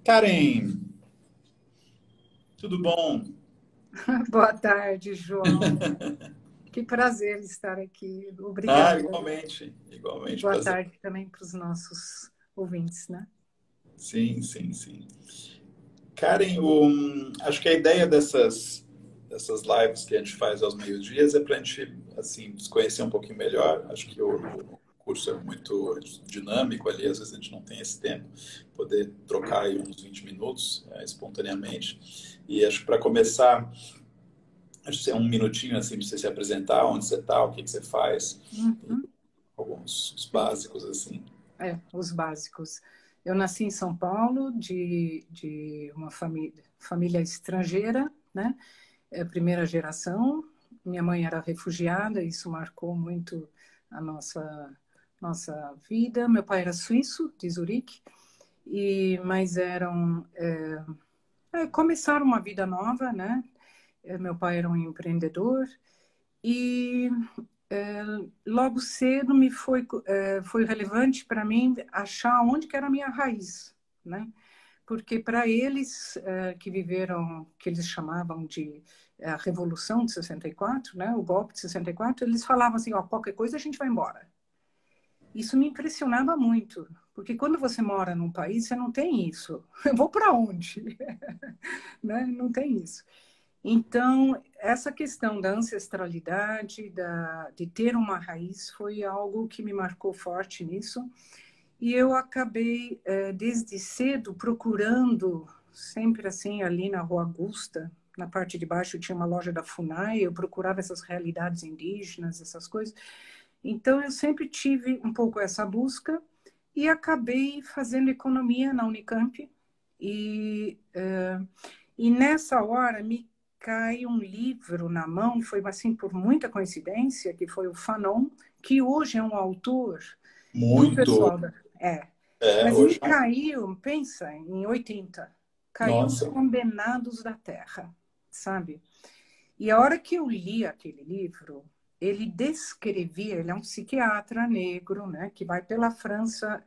Karen, tudo bom? Boa tarde, João. Que prazer estar aqui. Ah, Obrigada. igualmente, E igualmente, boa prazer. tarde também para os nossos ouvintes, né? Sim, sim, sim. Karen, acho que a ideia dessas lives que a gente faz aos meios-dias é para a gente, assim, se conhecer um pouquinho melhor. Acho que o curso é muito dinâmico ali, às vezes a gente não tem esse tempo, poder trocar aí uns 20 minutos, espontaneamente. E acho que para começar, acho que é um minutinho, assim, para você se apresentar, onde você está, o que que você faz, Uhum. alguns os Eu- básicos, assim. os básicos. Eu nasci em São Paulo, de uma família estrangeira, né? Primeira geração. Minha mãe era refugiada, isso marcou muito a nossa vida. Meu pai era suíço, de Zurique, mas começaram uma vida nova, né? Meu pai era um empreendedor e logo cedo foi relevante para mim achar onde que era a minha raiz, né? Porque para eles que viveram, que eles chamavam de a Revolução de 64, né? O golpe de 64, eles falavam assim, ó, qualquer coisa a gente vai embora. Isso me impressionava muito, porque quando você mora num país, você não tem isso. Eu vou para onde? Né? Não tem isso. Então, essa questão da ancestralidade, de ter uma raiz, foi algo que me marcou forte nisso. E eu acabei, desde cedo, procurando, sempre assim, ali na Rua Augusta, na parte de baixo tinha uma loja da FUNAI, eu procurava essas realidades indígenas, essas coisas. Então, eu sempre tive um pouco essa busca e acabei fazendo economia na Unicamp. E, e nessa hora me cai um livro na mão, foi assim por muita coincidência, que foi o Fanon, que hoje é um autor do Muito. pessoal da... mas me Hoje é um. caiu, pensa, em 80, caiu Os Nossa, Condenados da Terra, sabe? E a hora que eu li aquele livro, ele descrevia, ele é um psiquiatra negro, né, que vai pela França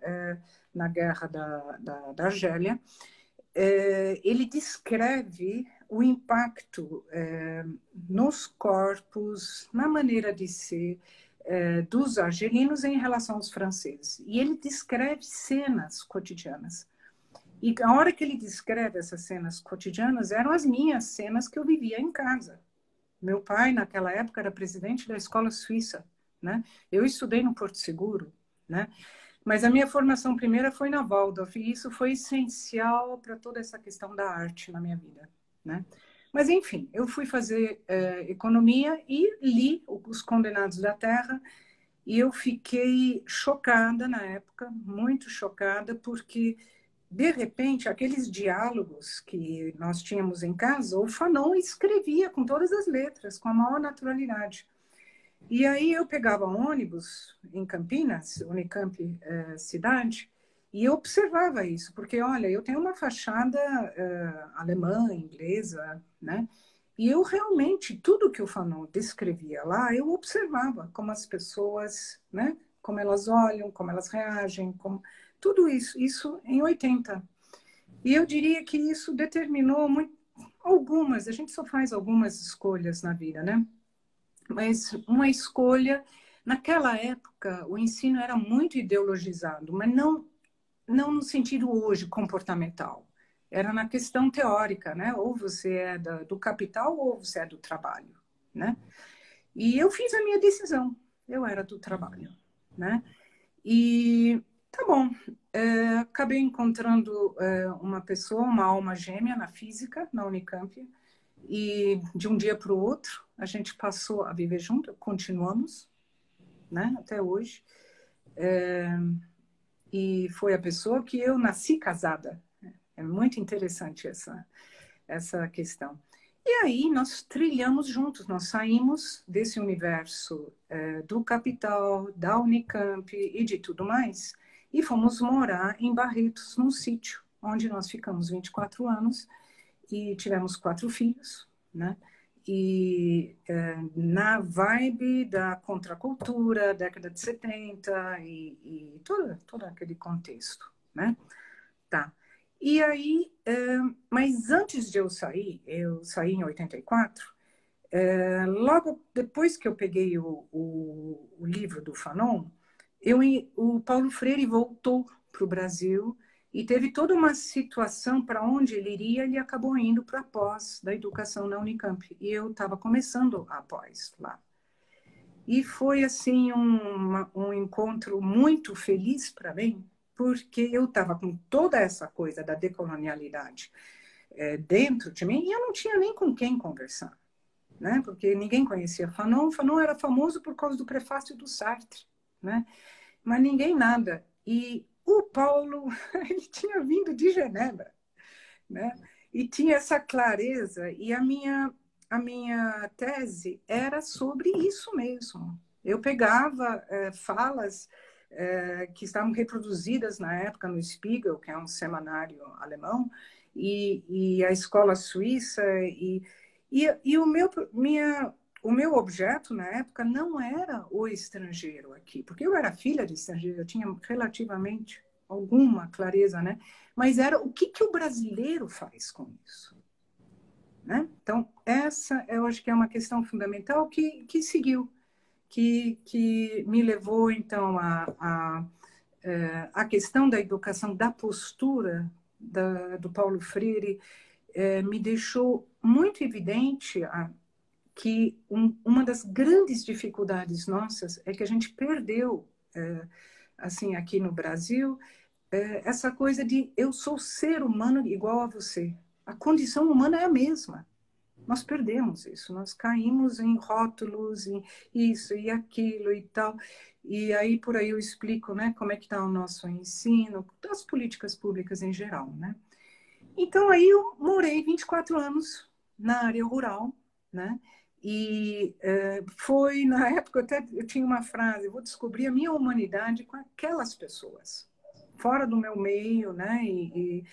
na guerra da Argélia, ele descreve o impacto nos corpos, na maneira de ser dos argelinos em relação aos franceses. E ele descreve cenas cotidianas. E a hora que ele descreve essas cenas cotidianas, eram as minhas cenas que eu vivia em casa. Meu pai, naquela época, era presidente da escola suíça, né? Eu estudei no Porto Seguro, né? Mas a minha formação primeira foi na Waldorf, e isso foi essencial para toda essa questão da arte na minha vida, né? Mas, enfim, eu fui fazer economia e li Os Condenados da Terra, e eu fiquei chocada na época, muito chocada, porque, de repente, aqueles diálogos que nós tínhamos em casa, o Fanon escrevia com todas as letras, com a maior naturalidade. E aí eu pegava ônibus em Campinas, Unicamp cidade, e eu observava isso, porque, olha, eu tenho uma fachada alemã, inglesa, né? E eu realmente, tudo que o Fanon descrevia lá, eu observava como as pessoas, né? Como elas olham, como elas reagem, como... tudo isso em 80. E eu diria que isso determinou muito, algumas, a gente só faz algumas escolhas na vida, né? Mas uma escolha. Naquela época, o ensino era muito ideologizado, mas não no sentido hoje comportamental. Era na questão teórica, né? Ou você é do capital ou você é do trabalho, né? E eu fiz a minha decisão. Eu era do trabalho, né? E tá bom. Acabei encontrando uma pessoa, uma alma gêmea na física, na Unicamp, e de um dia para o outro, a gente passou a viver junto, continuamos, né, até hoje. E foi a pessoa que eu nasci casada. É muito interessante essa questão. E aí nós trilhamos juntos, nós saímos desse universo do capital, da Unicamp e de tudo mais, e fomos morar em Barretos, num sítio, onde nós ficamos 24 anos e tivemos 4 filhos, né? E na vibe da contracultura, década de 70 e todo aquele contexto, né? Tá. E aí, mas antes de eu saí em 84, logo depois que eu peguei o livro do Fanon, o Paulo Freire voltou para o Brasil e teve toda uma situação para onde ele iria, ele acabou indo para a pós da educação na Unicamp. E eu estava começando a pós lá. E foi, assim, um encontro muito feliz para mim, porque eu estava com toda essa coisa da decolonialidade dentro de mim e eu não tinha nem com quem conversar, né? Porque ninguém conhecia Fanon. Fanon era famoso por causa do prefácio do Sartre, né? Mas ninguém nada. E o Paulo, ele tinha vindo de Genebra, né? E tinha essa clareza. E a minha tese era sobre isso mesmo. Eu pegava falas que estavam reproduzidas na época no Spiegel, que é um semanário alemão, e a escola suíça, e o meu objeto na época não era o estrangeiro aqui, porque eu era filha de estrangeiro, eu tinha relativamente alguma clareza, né? Mas era o que o brasileiro faz com isso, né? Então, essa eu acho que é uma questão fundamental que seguiu, que me levou, então, a questão da educação, da postura do Paulo Freire, me deixou muito evidente que uma das grandes dificuldades nossas é que a gente perdeu, assim, aqui no Brasil, essa coisa de eu sou ser humano igual a você. A condição humana é a mesma. Nós perdemos isso, nós caímos em rótulos, em isso e aquilo e tal. E aí, por aí eu explico, né, como é que está o nosso ensino, as políticas públicas em geral, né? Então, aí eu morei 24 anos na área rural, né? E foi, na época, eu tinha uma frase, eu vou descobrir a minha humanidade com aquelas pessoas, fora do meu meio, né? E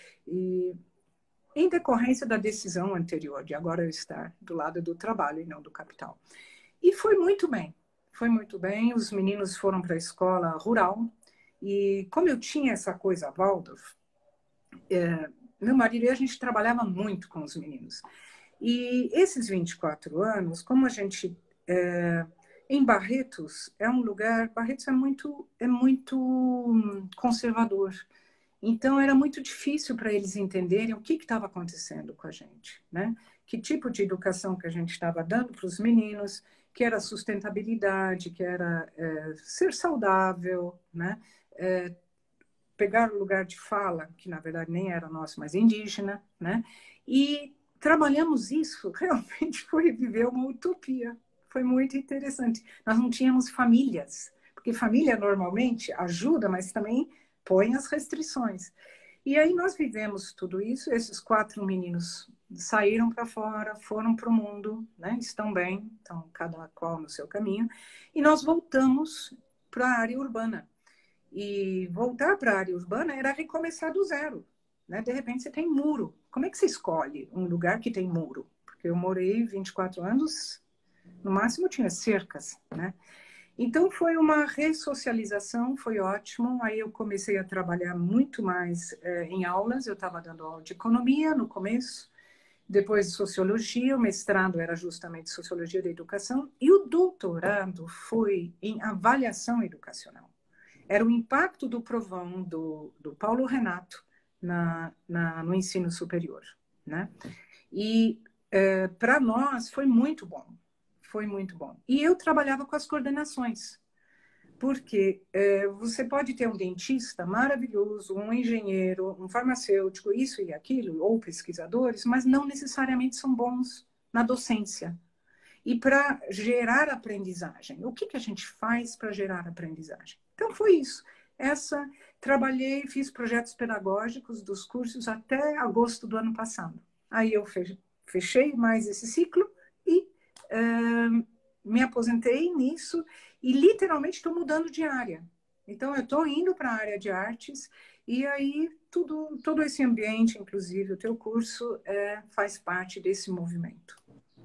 em decorrência da decisão anterior de agora eu estar do lado do trabalho e não do capital. E foi muito bem, foi muito bem. Os meninos foram para a escola rural e como eu tinha essa coisa Waldorf, meu marido e a gente trabalhava muito com os meninos. E esses 24 anos, como a gente... em Barretos, é um lugar... Barretos é muito conservador. Então, era muito difícil para eles entenderem o que estava acontecendo com a gente, né? Que tipo de educação que a gente estava dando para os meninos, que era sustentabilidade, que era ser saudável, né? Pegar o lugar de fala, que na verdade nem era nosso, mas indígena, né? E trabalhamos isso, realmente foi viver uma utopia. Foi muito interessante. Nós não tínhamos famílias, porque família normalmente ajuda, mas também põe as restrições. E aí nós vivemos tudo isso, esses 4 meninos saíram para fora, foram para o mundo, né? Estão bem, estão cada qual no seu caminho, e nós voltamos para a área urbana. E voltar para a área urbana era recomeçar do zero, né? De repente você tem muro. Como é que você escolhe um lugar que tem muro? Porque eu morei 24 anos, no máximo tinha cercas, né? Então foi uma ressocialização, foi ótimo. Aí eu comecei a trabalhar muito mais em aulas. Eu estava dando aula de economia no começo, depois de sociologia. O mestrado era justamente sociologia da educação e o doutorado foi em avaliação educacional. Era o impacto do provão do Paulo Renato no ensino superior, né? E para nós foi muito bom. Foi muito bom. E eu trabalhava com as coordenações, porque você pode ter um dentista maravilhoso, um engenheiro, um farmacêutico, isso e aquilo, ou pesquisadores, mas não necessariamente são bons na docência. E para gerar aprendizagem, o que a gente faz para gerar aprendizagem? Então foi isso. Trabalhei, fiz projetos pedagógicos dos cursos até agosto do ano passado. Aí eu fechei mais esse ciclo e me aposentei nisso e literalmente estou mudando de área. Então, eu estou indo para a área de artes e aí todo esse ambiente, inclusive o teu curso, faz parte desse movimento.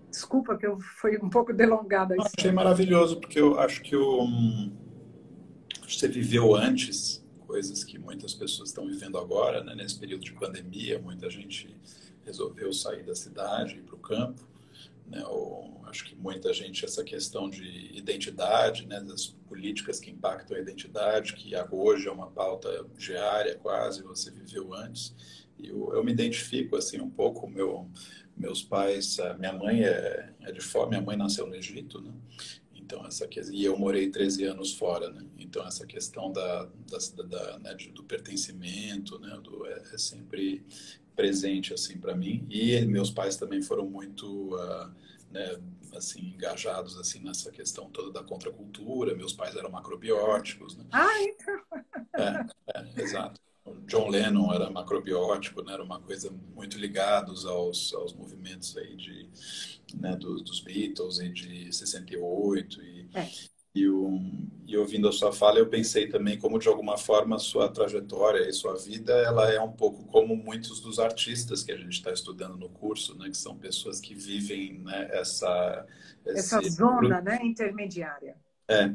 Desculpa que eu fui um pouco delongada. Achei maravilhoso, porque eu acho que você viveu antes coisas que muitas pessoas estão vivendo agora, né? Nesse período de pandemia, muita gente resolveu sair da cidade e ir para o campo, né? Acho que muita gente, essa questão de identidade, né? Das políticas que impactam a identidade, que hoje é uma pauta diária quase, você viveu antes. E eu me identifico assim um pouco, meus pais, a minha mãe é de fora, minha mãe nasceu no Egito, né? Então, e eu morei 13 anos fora, né? Então, essa questão né, do pertencimento, né, é sempre presente, assim, para mim. E meus pais também foram muito, né, assim, engajados, assim, nessa questão toda da contracultura. Meus pais eram macrobióticos, né? Ah, então. Exato. O John Lennon era macrobiótico, né? Era uma coisa muito ligados aos movimentos aí né, dos Beatles e de 68 É. e ouvindo a sua fala eu pensei também como de alguma forma a sua trajetória e sua vida ela é um pouco como muitos dos artistas que a gente está estudando no curso, né, que são pessoas que vivem, né, Essa esse zona, né, intermediária.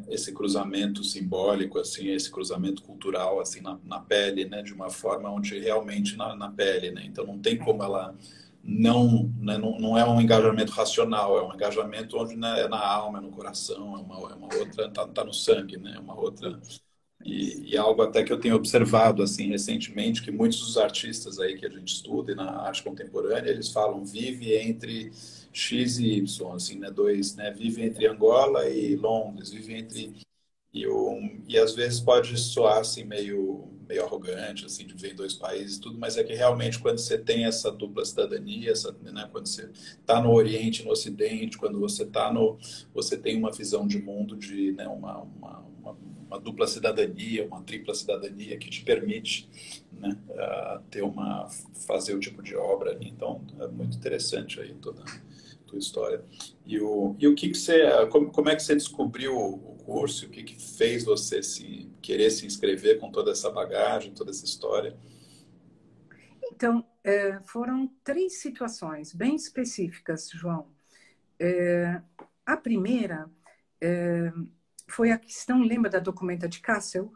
esse cruzamento simbólico, assim, esse cruzamento cultural, assim, na pele, né, de uma forma onde realmente na pele, né, então não tem como ela né, não é um engajamento racional, é um engajamento onde, né, é na alma, é no coração, é uma outra, tá no sangue, né, é uma outra e algo até que eu tenho observado assim recentemente que muitos dos artistas aí que a gente estuda e na arte contemporânea eles falam vive entre X e Y, assim, né, dois, né, vive entre Angola e Londres, vive entre e às vezes pode soar assim meio arrogante assim de viver em dois países tudo, mas é que realmente quando você tem essa dupla cidadania, né, quando você está no Oriente, no Ocidente, quando você você tem uma visão de mundo de, né, uma dupla cidadania, uma tripla cidadania que te permite, né, fazer o tipo de obra ali. Então é muito interessante aí toda a tua história. E o que você, como é que você descobriu o curso? O que fez você querer se inscrever com toda essa bagagem, toda essa história? Então, foram 3 situações bem específicas, João. A primeira foi a questão, lembra da documenta de Kassel?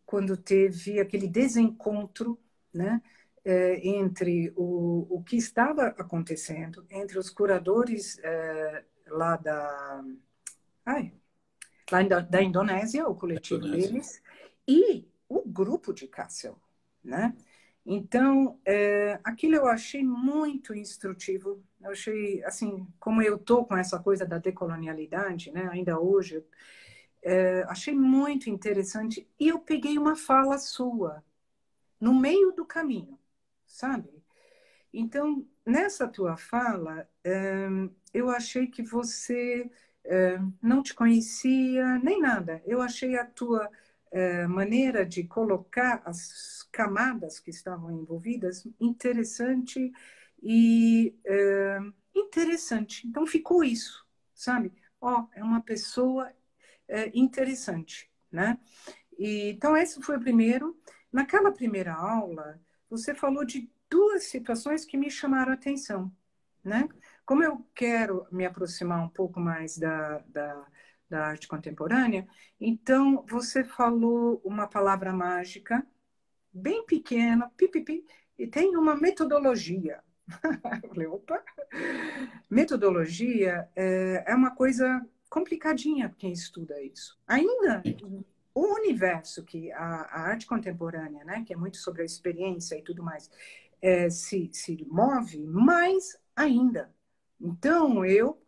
Quando teve aquele desencontro, né, entre o que estava acontecendo, entre os curadores lá ai, da Indonésia, o coletivo Indonésia. deles, e o grupo de Kassel, né? Então, aquilo eu achei muito instrutivo. Eu achei, assim, como eu tô com essa coisa da decolonialidade, né? Ainda hoje, achei muito interessante. E eu peguei uma fala sua no meio do caminho, sabe? Então, nessa tua fala, eu achei que você não te conhecia nem nada. Eu achei a tua maneira de colocar as camadas que estavam envolvidas interessante e interessante. Então, ficou isso, sabe? Ó, é uma pessoa interessante, né? Então, esse foi o primeiro. Naquela primeira aula, você falou de 2 situações que me chamaram a atenção, né? Como eu quero me aproximar um pouco mais da arte contemporânea, então você falou uma palavra mágica, bem pequena, pipipi, e tem uma metodologia. Eu falei, opa! Metodologia é uma coisa complicadinha quem estuda isso. Ainda o universo que a arte contemporânea, né, que é muito sobre a experiência e tudo mais, se move mais ainda. Então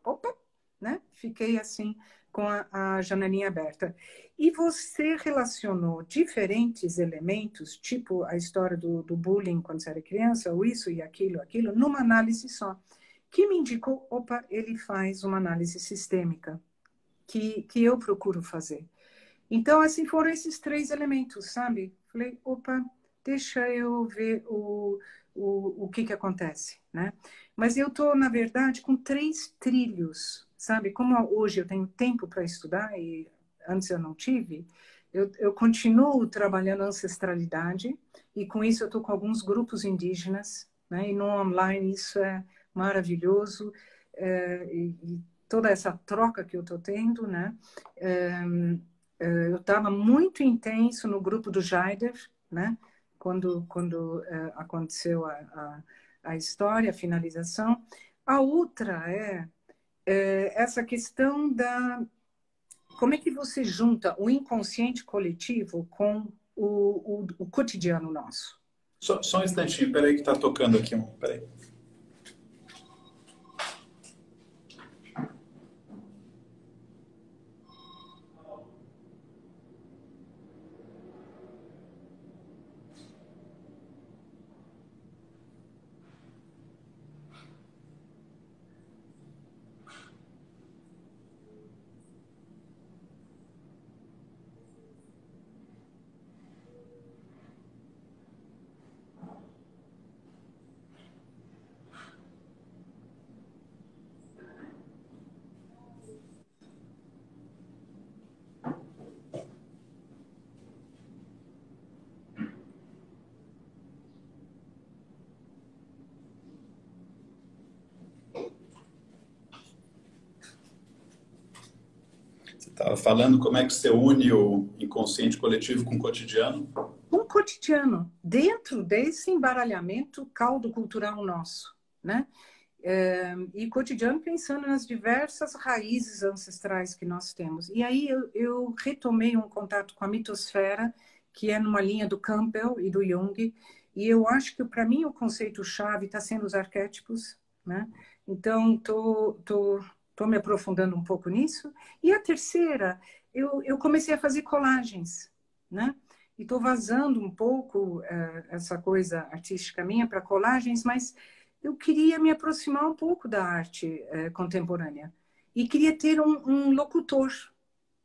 opa, né, fiquei assim com a janelinha aberta. E você relacionou diferentes elementos, tipo a história do bullying quando você era criança, ou isso e aquilo, numa análise só, que me indicou, opa, ele faz uma análise sistêmica, que eu procuro fazer. Então, assim, foram esses 3 elementos, sabe? Falei, opa, deixa eu ver o que acontece, né? Mas eu estou, na verdade, com 3 trilhos, sabe? Como hoje eu tenho tempo para estudar e antes eu não tive, eu continuo trabalhando ancestralidade e com isso eu estou com alguns grupos indígenas, né? E no online isso é maravilhoso e toda essa troca que eu estou tendo, né? eu estava muito intenso no grupo do Jaider, né? Quando aconteceu a história, a finalização. A outra essa questão da como é que você junta o inconsciente coletivo com o cotidiano nosso. Só um instantinho, peraí que tá tocando aqui um. Peraí. Você estava falando como é que você une o inconsciente coletivo com o cotidiano? Um cotidiano, dentro desse embaralhamento caldo cultural nosso, né? E cotidiano pensando nas diversas raízes ancestrais que nós temos. E aí eu retomei um contato com a mitosfera, que é numa linha do Campbell e do Jung, e eu acho que para mim o conceito-chave está sendo os arquétipos, né? Então tô me aprofundando um pouco nisso. E a terceira, eu comecei a fazer colagens, né? E estou vazando um pouco essa coisa artística minha para colagens, mas eu queria me aproximar um pouco da arte contemporânea e queria ter um locutor,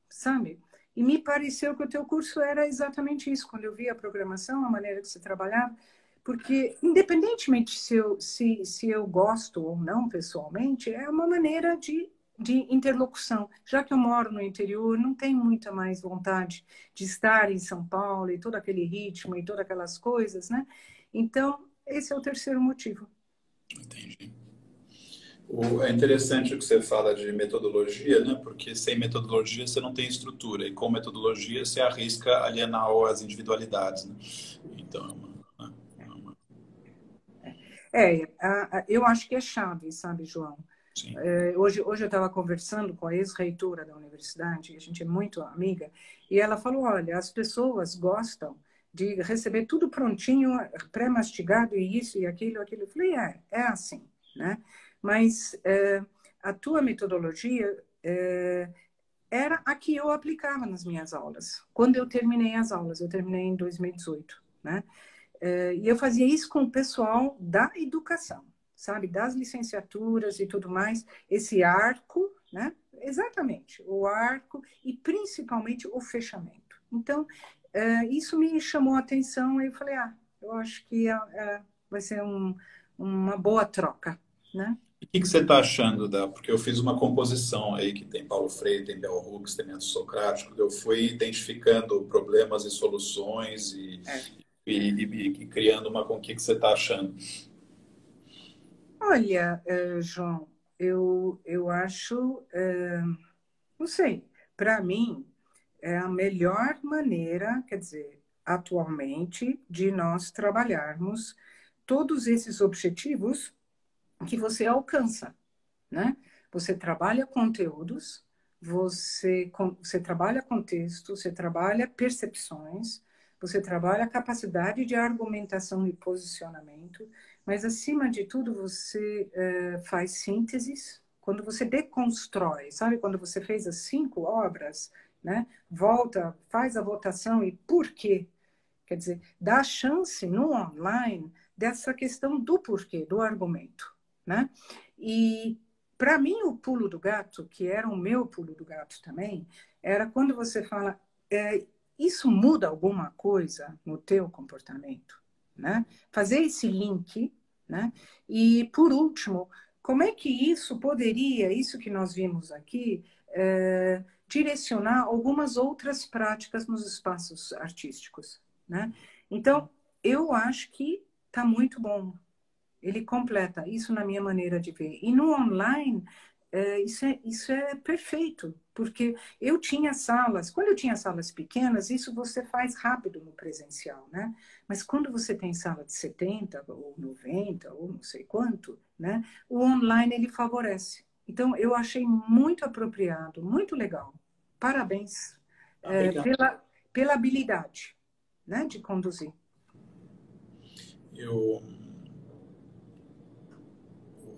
sabe? E me pareceu que o teu curso era exatamente isso, quando eu vi a programação, a maneira que você trabalhava, porque independentemente se eu gosto ou não pessoalmente, é uma maneira de interlocução. Já que eu moro no interior, não tenho muita mais vontade de estar em São Paulo e todo aquele ritmo e todas aquelas coisas, né? Então, esse é o terceiro motivo. Entendi. É interessante o que você fala de metodologia, né? Porque sem metodologia você não tem estrutura, e com metodologia você arrisca alienar as individualidades, né? Então, eu acho que é chave, sabe, João? sim. Hoje eu estava conversando com a ex-reitora da universidade, a gente é muito amiga, e ela falou, olha, as pessoas gostam de receber tudo prontinho, pré-mastigado, e isso e aquilo, aquilo. Eu falei, é assim, né? Mas a tua metodologia era a que eu aplicava nas minhas aulas. Quando eu terminei as aulas, eu terminei em 2018, né? E eu fazia isso com o pessoal da educação, sabe? Das licenciaturas e tudo mais. Esse arco, né? Exatamente, o arco e principalmente o fechamento. Então, isso me chamou a atenção e eu falei, eu acho que vai ser uma boa troca, né? E o que você está achando da? Porque eu fiz uma composição aí que tem Paulo Freire, tem Bell Hooks, tem método socrático. Eu fui identificando problemas e soluções e criando uma com o que você está achando. Olha, João, eu acho, não sei, para mim é a melhor maneira, quer dizer, atualmente, de nós trabalharmos todos esses objetivos que você alcança, né? Você trabalha conteúdos, você trabalha contexto, você trabalha percepções, você trabalha capacidade de argumentação e posicionamento, mas acima de tudo você faz sínteses. Quando você deconstrói, sabe? Quando você fez as 5 obras, né? Volta, faz a votação e por quê? Quer dizer, dá chance no online dessa questão do porquê, do argumento, né? E para mim o pulo do gato, que era o meu pulo do gato também, era quando você fala, isso muda alguma coisa no teu comportamento, né? Fazer esse link, né? E por último, como é que isso poderia, isso que nós vimos aqui, direcionar algumas outras práticas nos espaços artísticos, né? Então, eu acho que está muito bom. Ele completa isso na minha maneira de ver. E no online, isso é perfeito, Porque eu tinha salas, quando eu tinha salas pequenas, isso você faz rápido no presencial, né? Mas quando você tem sala de 70 ou 90 ou não sei quanto, né? O online ele favorece. Então eu achei muito apropriado, muito legal. Parabéns, Obrigado. pela habilidade, né, de conduzir. Eu,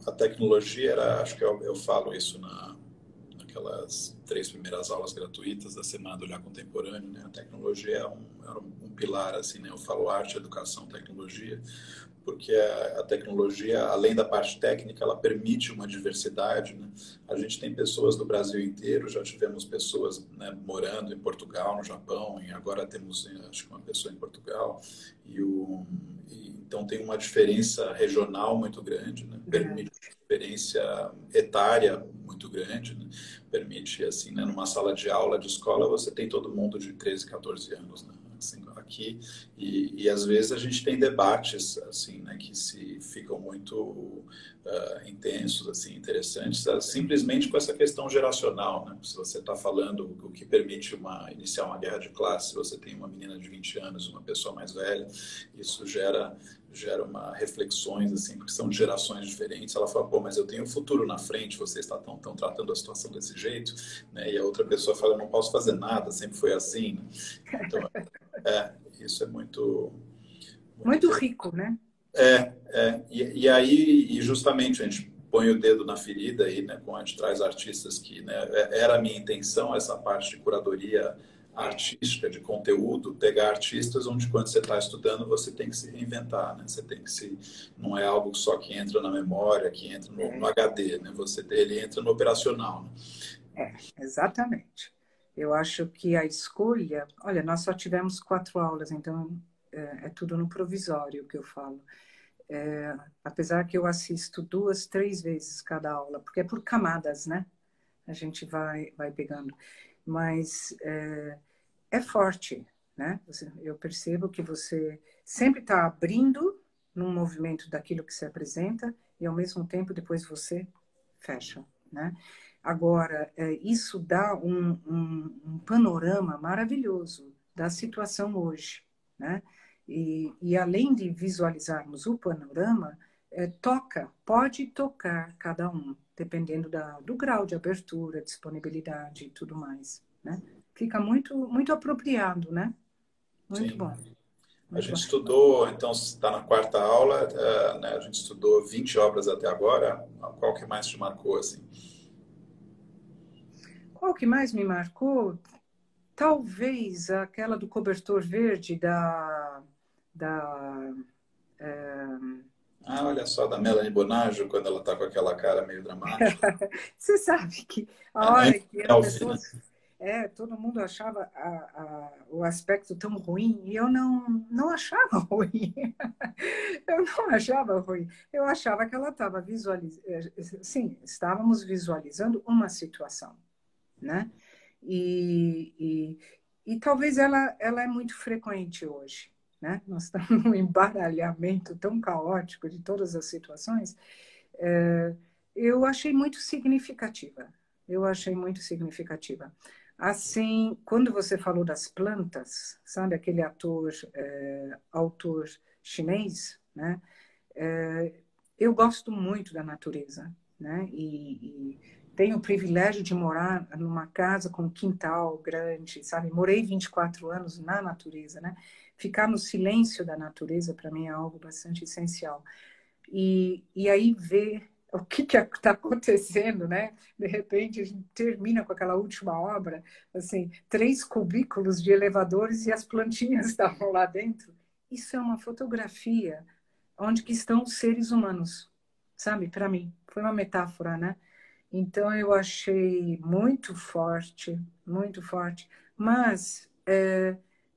a tecnologia era, acho que eu falo isso naquelas 3 primeiras aulas gratuitas da Semana do Olhar Contemporâneo, né? A tecnologia era um pilar, assim, né? Eu falo arte, educação, tecnologia, porque a tecnologia, além da parte técnica, ela permite uma diversidade, né? A gente tem pessoas do Brasil inteiro, já tivemos pessoas, né, morando em Portugal, no Japão, e agora temos, acho que uma pessoa em Portugal, então tem uma diferença regional muito grande, né? Permite diferença etária muito grande, né? Permite, assim, né, numa sala de aula de escola, você tem todo mundo de 13, 14 anos, né? Assim, aqui, e às vezes a gente tem debates, assim, né, que se ficam muito intensos, assim, interessantes, simplesmente com essa questão geracional, né? Se você está falando o que permite iniciar uma guerra de classe, se você tem uma menina de 20 anos, uma pessoa mais velha, isso gera uma reflexões, assim, porque são de gerações diferentes. Ela fala, pô, mas eu tenho um futuro na frente, vocês estão tratando a situação desse jeito, né? E a outra pessoa fala, eu não posso fazer nada, sempre foi assim, né? Então, isso é muito Muito rico, né? e aí, e justamente a gente põe o dedo na ferida aí, né, quando a gente traz artistas que, né, era a minha intenção, essa parte de curadoria artística, de conteúdo, pegar artistas onde quando você está estudando você tem que se reinventar, né? Você tem que não é algo só que entra na memória, que entra no HD, né? Ele entra no operacional, né? Exatamente. Eu acho que a escolha... Olha, nós só tivemos 4 aulas, então é tudo no provisório que eu falo. Apesar que eu assisto 2, 3 vezes cada aula, porque é por camadas, né? A gente vai pegando. Mas é forte, né? Eu percebo que você sempre está abrindo num movimento daquilo que se apresenta e, ao mesmo tempo, depois você fecha, né? Agora, isso dá um panorama maravilhoso da situação hoje, né? E além de visualizarmos o panorama, pode tocar cada um, dependendo do grau de abertura, disponibilidade e tudo mais, né? Fica muito, muito apropriado, né? Muito Sim. bom. A Muito bom. gente estudou, então está na quarta aula, né, a gente estudou 20 obras até agora. Qual que mais te marcou, assim? Qual que mais me marcou? Talvez aquela do cobertor verde da Olha só, da Melanie Bonaggio, quando ela está com aquela cara meio dramática. Você sabe que a hora Antes que do as selfie, né? pessoas... todo mundo achava o aspecto tão ruim e eu não achava ruim. Eu não achava ruim. Eu achava que ela estava visualizando... Sim, estávamos visualizando uma situação, né? E, e talvez ela é muito frequente hoje, né? Nós estamos num embaralhamento tão caótico de todas as situações. Eu achei muito significativa. Eu achei muito significativa. Assim, quando você falou das plantas, sabe, aquele autor chinês, né? Eu gosto muito da natureza, né? E tenho o privilégio de morar numa casa com um quintal grande, sabe? Morei 24 anos na natureza, né? Ficar no silêncio da natureza, para mim, é algo bastante essencial. E aí ver o que está acontecendo, né? De repente, a gente termina com aquela última obra, assim, 3 cubículos de elevadores e as plantinhas estavam lá dentro. Isso é uma fotografia onde que estão os seres humanos, sabe? Para mim, foi uma metáfora, né? Então eu achei muito forte, mas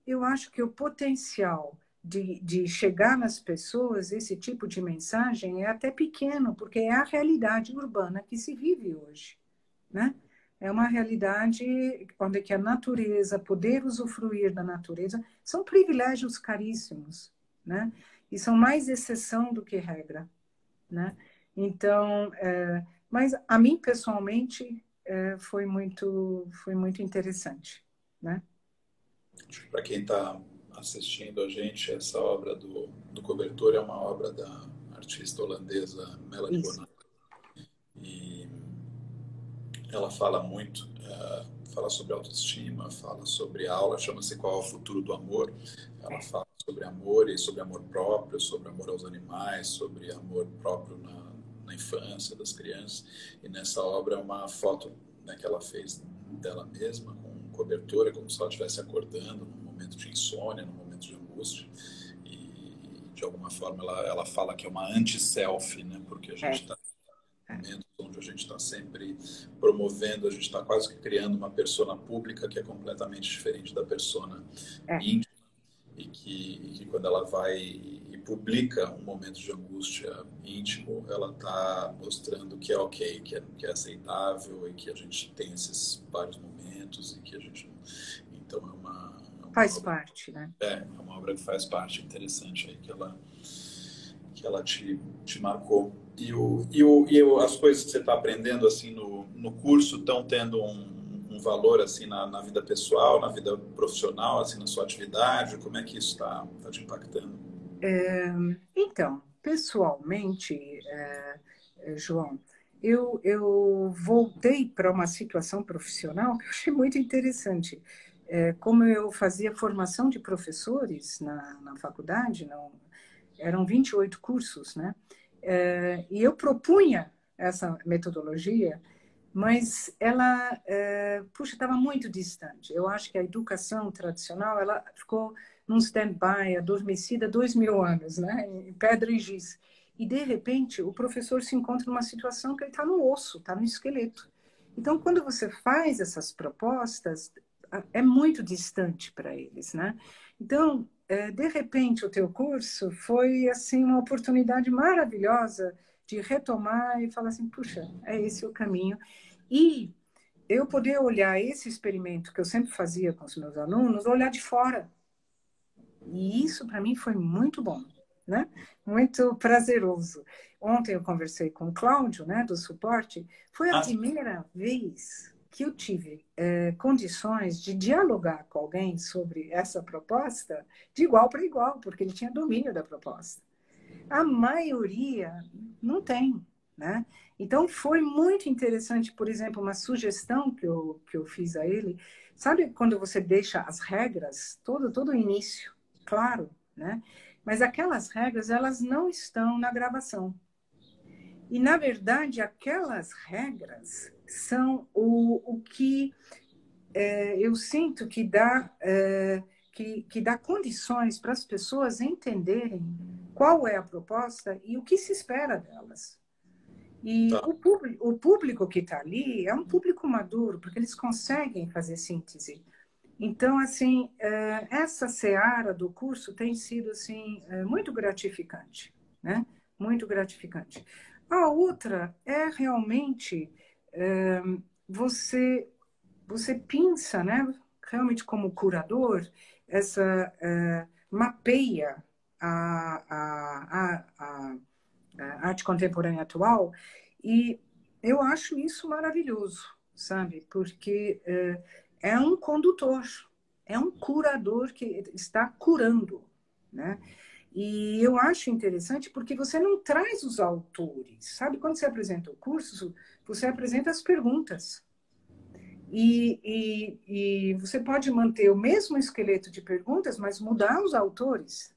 eu acho que o potencial de chegar nas pessoas, esse tipo de mensagem é até pequeno, porque é a realidade urbana que se vive hoje, né? É uma realidade onde que a natureza, poder usufruir da natureza, são privilégios caríssimos, né? E são mais exceção do que regra, né? Então, mas a mim pessoalmente foi muito interessante, né? Para quem está assistindo a gente, essa obra do Cobertor é uma obra da artista holandesa Melanie Isso. Bonham. E ela fala muito, fala sobre autoestima, fala sobre aula, chama-se Qual é o Futuro do Amor. Ela fala sobre amor e sobre amor próprio, sobre amor aos animais, sobre amor próprio na infância das crianças. E nessa obra é uma foto, né, que ela fez dela mesma, com cobertura, como se ela estivesse acordando num momento de insônia, num momento de angústia. E, de alguma forma, ela fala que é uma anti-selfie, né, porque a gente está momentos onde a gente está sempre promovendo, a gente está quase que criando uma persona pública que é completamente diferente da persona íntima, e que quando ela vai e publica um momento de angústia íntimo, ela está mostrando que é ok, que é aceitável, e que a gente tem esses vários momentos, e que a gente... Então Faz obra, parte, né? é uma obra que faz parte, interessante aí, que ela te marcou. As coisas que você está aprendendo assim no curso estão tendo um valor assim na vida pessoal, na vida profissional, assim, na sua atividade? Como é que isso está te impactando? Então, pessoalmente, João, eu voltei para uma situação profissional que eu achei muito interessante. Como eu fazia formação de professores na faculdade, não, eram 28 cursos, né? E eu propunha essa metodologia, mas ela, puxa, estava muito distante. Eu acho que a educação tradicional, ela ficou num stand-by, adormecida 2000 anos, né? Em pedra e giz. E, de repente, o professor se encontra numa situação que ele está no osso, está no esqueleto. Então, quando você faz essas propostas, é muito distante para eles, né? Então, de repente, o teu curso foi assim uma oportunidade maravilhosa de retomar e falar assim, puxa, é esse o caminho. E eu poder olhar esse experimento que eu sempre fazia com os meus alunos, olhar de fora. E isso para mim foi muito bom, né? Muito prazeroso. Ontem eu conversei com o Cláudio, né, do suporte. Foi a primeira vez que eu tive condições de dialogar com alguém sobre essa proposta de igual para igual, porque ele tinha domínio da proposta. A maioria não tem, né? Então foi muito interessante, por exemplo, uma sugestão que eu fiz a ele. Sabe quando você deixa as regras, todo o início, claro, né? Mas aquelas regras, elas não estão na gravação. E, na verdade, aquelas regras são o que eu sinto que dá, que dá condições para as pessoas entenderem qual é a proposta e o que se espera delas. E o público que está ali é um público maduro, porque eles conseguem fazer síntese. Então, assim, essa seara do curso tem sido, assim, muito gratificante, né? Muito gratificante. A outra é realmente você pensa, né? Realmente como curador, essa mapeia a arte contemporânea atual e eu acho isso maravilhoso, sabe? Porque é um condutor, é um curador que está curando, né? E eu acho interessante porque você não traz os autores, sabe? Quando você apresenta o curso, você apresenta as perguntas. E você pode manter o mesmo esqueleto de perguntas, mas mudar os autores.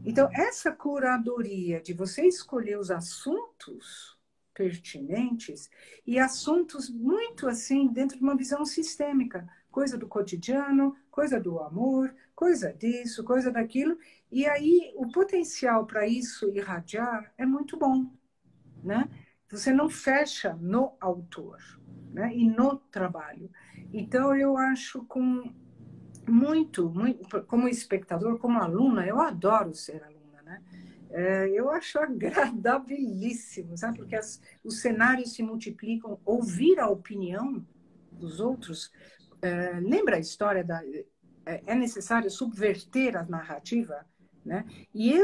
Então, essa curadoria de você escolher os assuntos pertinentes e assuntos muito assim, dentro de uma visão sistêmica, coisa do cotidiano, coisa do amor, coisa disso, coisa daquilo, e aí o potencial para isso irradiar é muito bom, né? Você não fecha no autor, né? E no trabalho. Então, eu acho muito, como espectador, como aluna, eu adoro ser aluna, né? Eu acho agradabilíssimo, sabe? Porque os cenários se multiplicam, ouvir a opinião dos outros. Lembra a história é necessário subverter a narrativa, né? E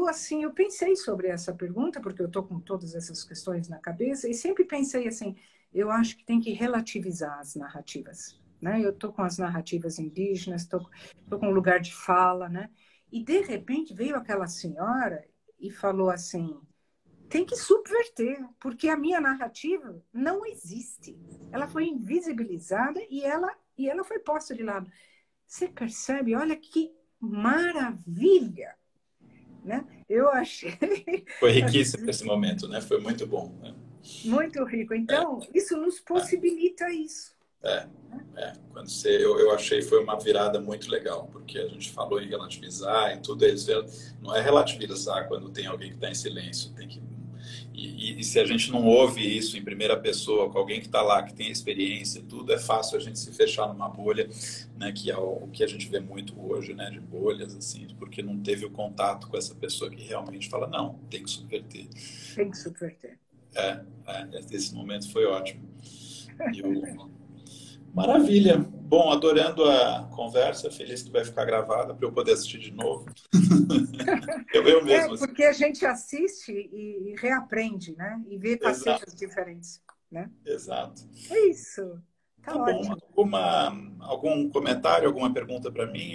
assim, eu pensei sobre essa pergunta, porque eu estou com todas essas questões na cabeça, e sempre pensei assim, eu acho que tem que relativizar as narrativas, né? Eu estou com as narrativas indígenas, estou com um lugar de fala, né? E, de repente, veio aquela senhora e falou assim, tem que subverter, porque a minha narrativa não existe. Ela foi invisibilizada e ela foi posta de lado. Você percebe? Olha que maravilha! Né? Eu achei, Foi achei riquíssimo esse momento, né? Foi muito bom, né? muito rico. Então, isso nos possibilita isso. É, quando eu achei foi uma virada muito legal, porque a gente falou em relativizar e tudo, eles não é relativizar quando tem alguém que está em silêncio, tem que e se a gente não ouve isso em primeira pessoa, com alguém que está lá, que tem experiência e tudo, é fácil a gente se fechar numa bolha, né, que é o que a gente vê muito hoje, né, de bolhas, assim, porque não teve o contato com essa pessoa que realmente fala, não, tem que subverter. Tem que subverter. Esse momento foi ótimo. E o Maravilha. Bom, adorando a conversa, feliz que vai ficar gravada para eu poder assistir de novo. Eu mesmo. Porque a gente assiste e reaprende, né? E vê facetas diferentes, né? Exato. É isso. Tá ótimo. Bom. Algum comentário, alguma pergunta para mim?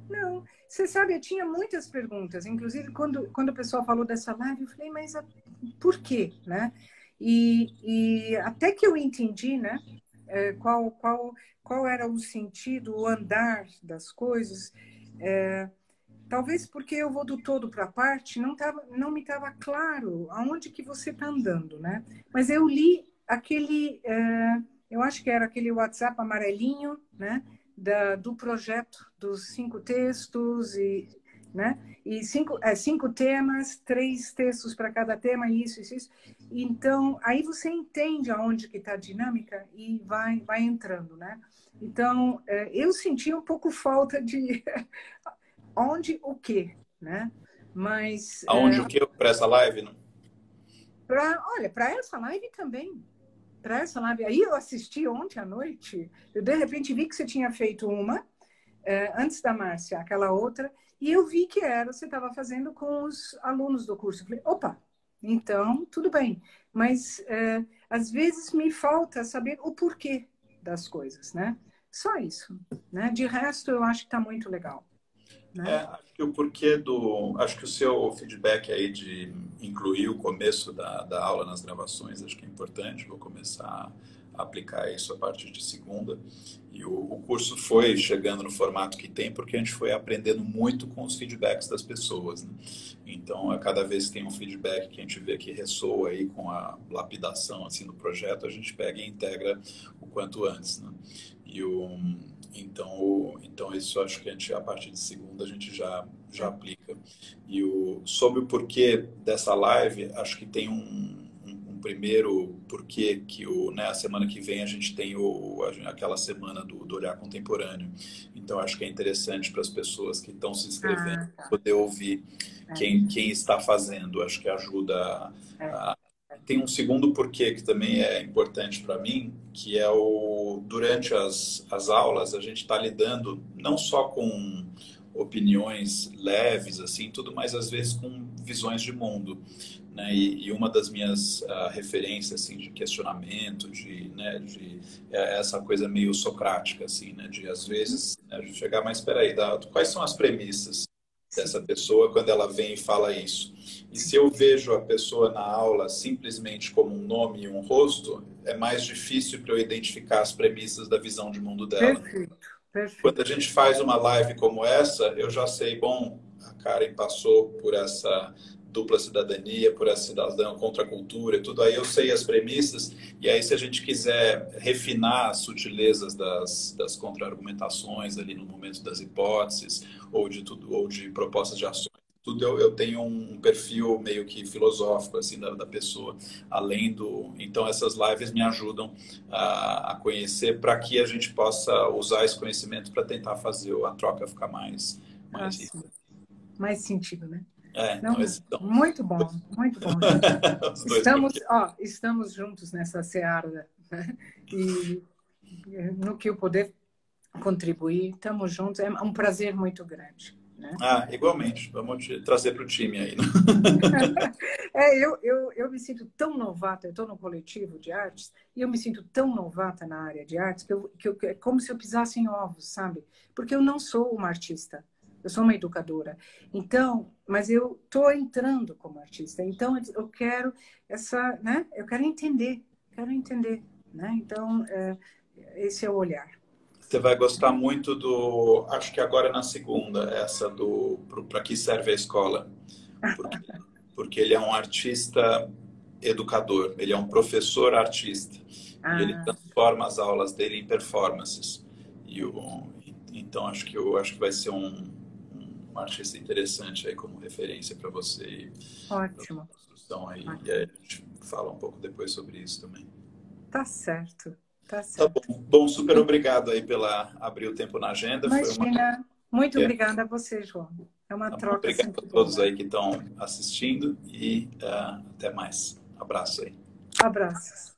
Não, você sabe, eu tinha muitas perguntas. Inclusive, quando o pessoal falou dessa live, eu falei, mas por quê, né? E até que eu entendi, né? Qual era o sentido, o andar das coisas. Talvez porque eu vou do todo para a parte, não me estava claro aonde que você está andando, né? Mas eu li eu acho que era aquele WhatsApp amarelinho, né? Do projeto dos 5 textos né? E cinco temas, 3 textos para cada tema, isso. Então, aí você entende aonde que está a dinâmica e vai entrando, né? Então, eu senti um pouco falta de onde o quê, né? Mas Aonde o que para essa live? Não? olha, para essa live também. Para essa live aí eu assisti ontem à noite, eu de repente vi que você tinha feito uma antes da Márcia, aquela outra, e eu vi que você estava fazendo com os alunos do curso. Eu falei, opa, então tudo bem. Mas às vezes me falta saber o porquê das coisas, né? Só isso, né? De resto eu acho que está muito legal. Né? Acho que o porquê acho que o seu feedback aí de incluir o começo da aula nas gravações, acho que é importante. Vou começar a aplicar isso a partir de segunda. E o curso foi chegando no formato que tem, porque a gente foi aprendendo muito com os feedbacks das pessoas, né? Então, a cada vez que tem um feedback que a gente vê que ressoa aí com a lapidação assim do projeto, a gente pega e integra o quanto antes, né? Então isso acho que a partir de segunda a gente já aplica. Sobre o porquê dessa live, acho que tem um primeiro porquê que né, a semana que vem a gente tem aquela semana do olhar contemporâneo. Então acho que é interessante para as pessoas que estão se inscrevendo poder ouvir quem está fazendo. Acho que ajuda Tem um segundo porquê que também é importante para mim, que é durante as aulas a gente está lidando não só com opiniões leves, assim, tudo, mas às vezes com visões de mundo, né? E uma das minhas referências assim de questionamento, essa coisa meio socrática, assim, né? De às vezes, né, de chegar, mas espera aí, quais são as premissas dessa pessoa quando ela vem e fala isso? E se eu vejo a pessoa na aula simplesmente como um nome e um rosto, é mais difícil para eu identificar as premissas da visão de mundo dela. Perfeito. Quando a gente faz uma live como essa, eu já sei, bom, a Karen passou por essa dupla cidadania, por essa cidadã contra a cultura e tudo, aí eu sei as premissas, e aí se a gente quiser refinar as sutilezas das contra-argumentações ali no momento das hipóteses, ou de propostas de ações, tudo eu tenho um perfil meio que filosófico assim da pessoa, então essas lives me ajudam a conhecer para que a gente possa usar esse conhecimento para tentar fazer a troca ficar mais rica. Mais sentido, né? Não, muito bom, muito bom. Estamos juntos nessa seara, né? E no que eu puder contribuir, estamos juntos. É um prazer muito grande. né? Ah, igualmente. Vamos te trazer para o time aí, né? Eu me sinto tão novata, eu estou no coletivo de artes, e eu me sinto tão novata na área de artes é como se eu pisasse em ovos, sabe? Porque eu não sou uma artista, eu sou uma educadora. Então, mas eu estou entrando como artista, então eu quero né? Eu quero entender, né? Então, esse é o olhar. Você vai gostar muito do... Acho que agora na segunda, essa do... Para que serve a escola? Porque, porque ele é um artista educador, ele é um professor artista. E ele Ah, transforma as aulas dele em performances. Então, acho que vai ser um artista interessante aí como referência para você e para ótimo, construção aí. E ótimo. aí a gente fala um pouco depois sobre isso também. Tá certo, tá Tá certo. bom. Bom, super obrigado aí pela abrir o tempo na agenda. Foi uma... Imagina, muito obrigada a você, João. É uma Tá bom. troca Obrigado a sempre todos boa. aí que estão assistindo e até mais. Abraço aí. Abraços.